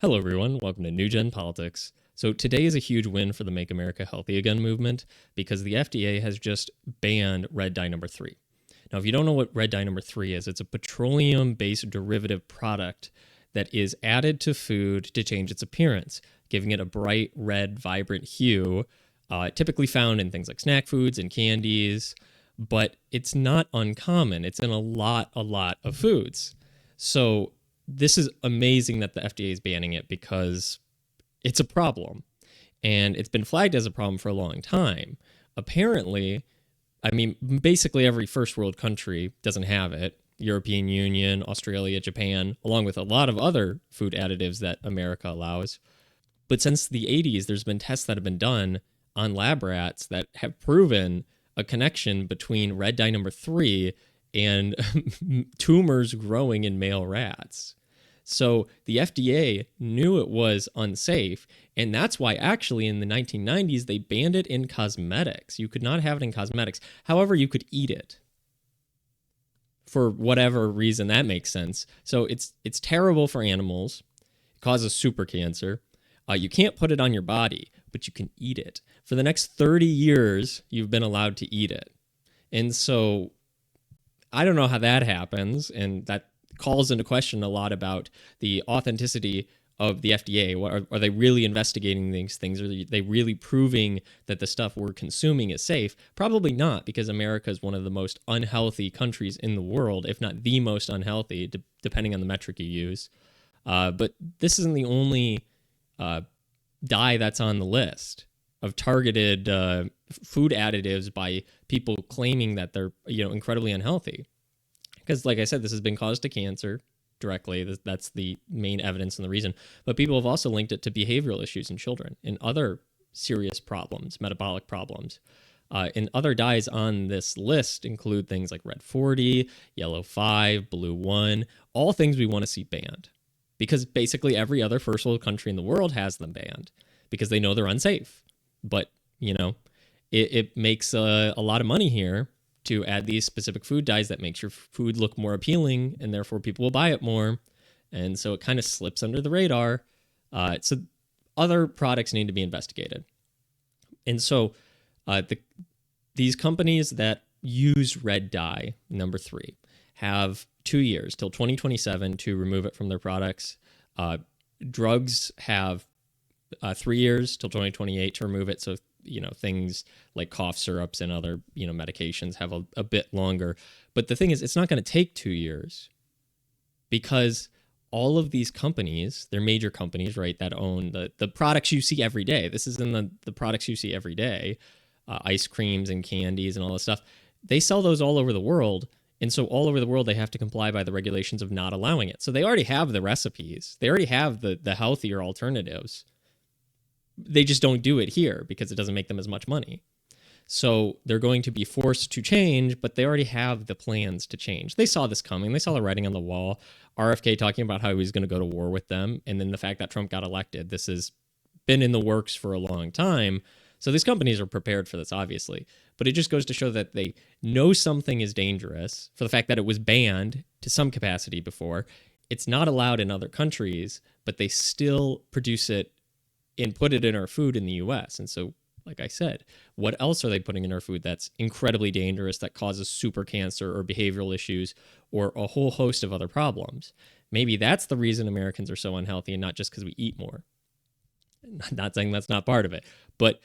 Hello, everyone. Welcome to New Gen Politics. So, today is a huge win for the Make America Healthy Again movement because the FDA has just banned red dye number 3. Now, if you don't know what red dye number 3 is, it's a petroleum based derivative product that is added to food to change its appearance, giving it a bright red, vibrant hue, typically found in things like snack foods and candies, but it's not uncommon. It's in a lot of foods. So, this is amazing that the FDA is banning it because it's a problem. And it's been flagged as a problem for a long time. Apparently, basically every first world country doesn't have it. European Union, Australia, Japan, along with a lot of other food additives that America allows. But since the 80s, there's been tests that have been done on lab rats that have proven a connection between red dye number 3 and tumors growing in male rats. So the FDA knew it was unsafe, and that's why actually in the 1990s they banned it in cosmetics. You could not have it in cosmetics. However, you could eat it. For whatever reason that makes sense. So it's terrible for animals. It causes super cancer. You can't put it on your body, but you can eat it. For the next 30 years, you've been allowed to eat it. And so I don't know how that happens, and that calls into question a lot about the authenticity of the FDA. Are they really investigating these things? Are they really proving that the stuff we're consuming is safe? Probably not, because America is one of the most unhealthy countries in the world, if not the most unhealthy, depending on the metric you use. But this isn't the only dye that's on the list of targeted food additives by people claiming that they're incredibly unhealthy. Because, like I said, this has been caused to cancer directly. That's the main evidence and the reason. But people have also linked it to behavioral issues in children and other serious problems, metabolic problems. And other dyes on this list include things like red 40, yellow 5, blue 1, all things we want to see banned. Because basically every other first world country in the world has them banned because they know they're unsafe. But, it makes a lot of money here to add these specific food dyes that makes your food look more appealing, and therefore people will buy it more. And so it kind of slips under the radar. So other products need to be investigated. And so these companies that use red dye, number 3, have 2 years till 2027 to remove it from their products. Drugs have 3 years till 2028 to remove it. So things like cough syrups and other, medications have a bit longer. But the thing is, it's not going to take 2 years because all of these companies, they're major companies, right, that own the products you see every day. This is in the products you see every day, ice creams and candies and all this stuff. They sell those all over the world. And so all over the world, they have to comply by the regulations of not allowing it. So they already have the recipes. They already have the healthier alternatives. They just don't do it here because it doesn't make them as much money. So they're going to be forced to change, but they already have the plans to change. They saw this coming. They saw the writing on the wall. RFK talking about how he was going to go to war with them. And then the fact that Trump got elected. This has been in the works for a long time. So these companies are prepared for this, obviously. But it just goes to show that they know something is dangerous for the fact that it was banned to some capacity before. It's not allowed in other countries, but they still produce it and put it in our food in the US. And so, like I said, what else are they putting in our food that's incredibly dangerous, that causes super cancer or behavioral issues or a whole host of other problems? Maybe that's the reason Americans are so unhealthy, and not just because we eat more. Not saying that's not part of it, but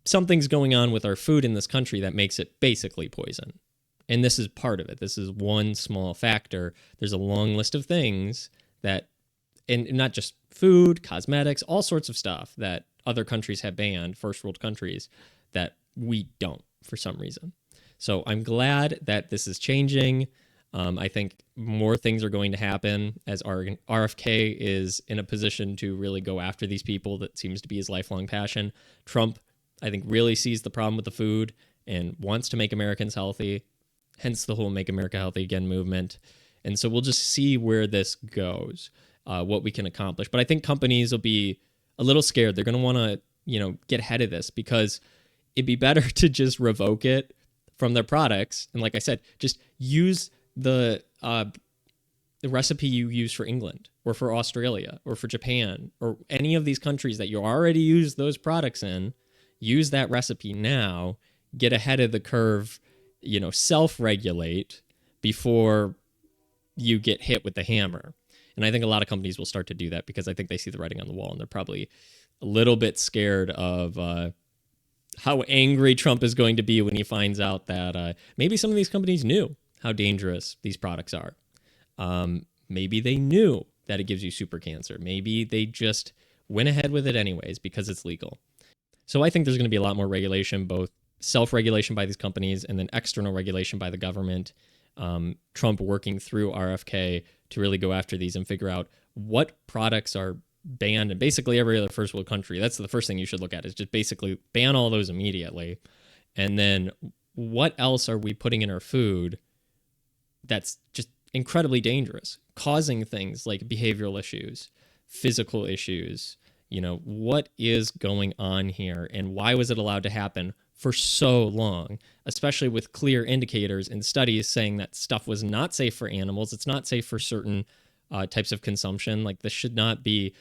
something's going on with our food in this country that makes it basically poison. And this is part of it. This is one small factor. There's a long list of things that, and not just food, cosmetics, all sorts of stuff that other countries have banned, first world countries, that we don't for some reason. So I'm glad that this is changing. I think more things are going to happen as RFK is in a position to really go after these people. That seems to be his lifelong passion. Trump, I think, really sees the problem with the food and wants to make Americans healthy, hence the whole Make America Healthy Again movement. And so we'll just see where this goes. What we can accomplish. But I think companies will be a little scared. They're going to want to, get ahead of this because it'd be better to just revoke it from their products. And like I said, just use the the recipe you use for England or for Australia or for Japan or any of these countries that you already use those products in, use that recipe now, get ahead of the curve, self-regulate before you get hit with the hammer. And I think a lot of companies will start to do that because I think they see the writing on the wall and they're probably a little bit scared of how angry Trump is going to be when he finds out that maybe some of these companies knew how dangerous these products are. Maybe they knew that it gives you super cancer. Maybe they just went ahead with it anyways because it's legal. So I think there's going to be a lot more regulation, both self-regulation by these companies and then external regulation by the government. Trump working through RFK to really go after these and figure out what products are banned in basically every other first world country. That's the first thing you should look at, is just basically ban all those immediately. And then what else are we putting in our food that's just incredibly dangerous, causing things like behavioral issues, physical issues? What is going on here and why was it allowed to happen for so long, especially with clear indicators and studies saying that stuff was not safe for animals. It's not safe for certain types of consumption. Like, this should not be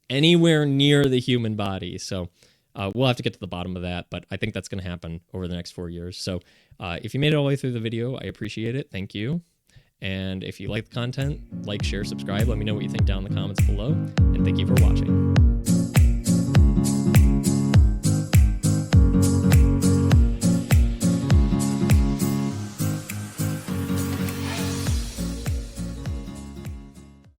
anywhere near the human body. So we'll have to get to the bottom of that, but I think that's going to happen over the next 4 years. So if you made it all the way through the video, I appreciate it. Thank you. And if you like the content, like, share, subscribe. Let me know what you think down in the comments below. And thank you for watching.